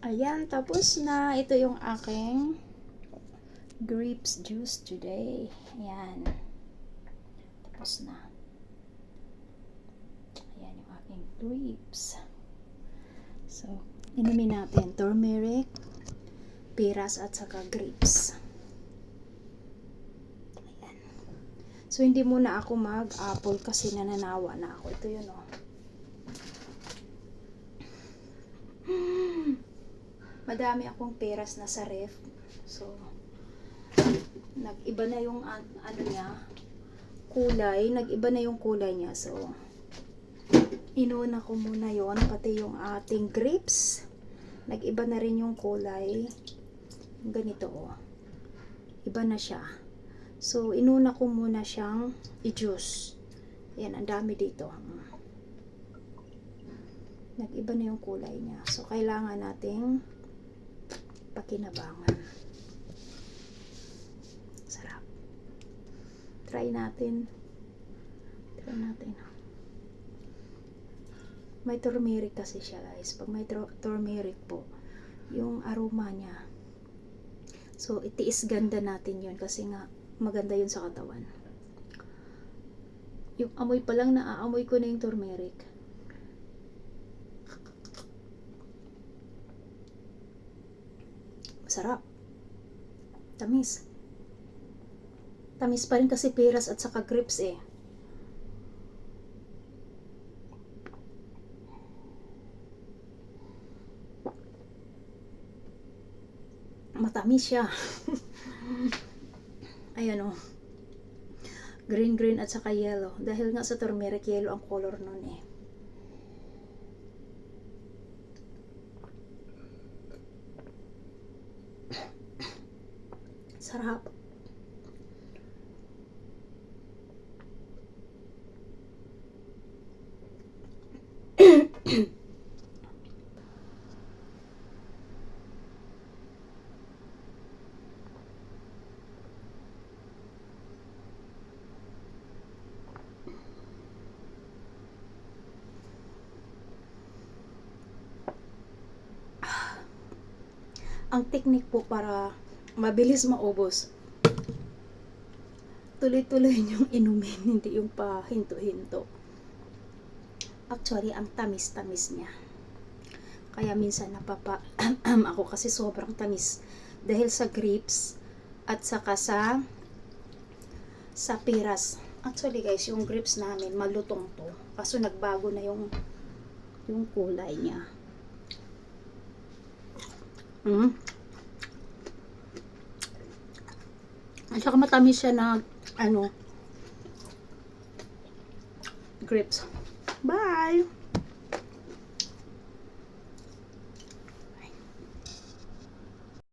Ayan, tapos na. Ito yung aking grapes juice today. Ayan. Tapos na. Ayan yung aking grapes. So, inumin natin turmeric, peras at saka grapes. Ayan. So, hindi muna ako mag-apple kasi nananawa na ako. Ito yun, oh. Madami akong peras na sa ref. So, nag-iba na yung ano niya, kulay. Nag-iba na yung kulay niya. So, inuna ko muna yon, pati yung ating grapes. Nag-iba na rin yung kulay. Ganito, oh. Iba na siya. So, inuna ko muna siyang i-juice. Ayan, ang dami dito. Nag-iba na yung kulay niya. So, kailangan nating pakinabangan. Sarap. Try natin. May turmeric kasi siya, guys. Pag may turmeric po, yung aroma niya. So, itiis ganda natin yun kasi nga maganda yun sa katawan. Yung amoy pa lang, naaamoy ko na yung turmeric. Sarap. Tamis. Tamis pa rin kasi peras at saka grapes eh. Matamis siya. Ayan, oh. Green at saka yellow. Dahil nga sa turmeric, yellow ang color nun eh. Sarap. Ang technique po para mabilis maubos, tuloy-tuloy niyong inumin, hindi yung pahinto-hinto. Actually, ang tamis-tamis niya. Kaya minsan ako kasi sobrang tamis. Dahil sa grapes at saka sa peras. Actually guys, yung grapes namin, malutong to. Kaso nagbago na yung kulay niya. At saka matamis siya na grapes. Bye!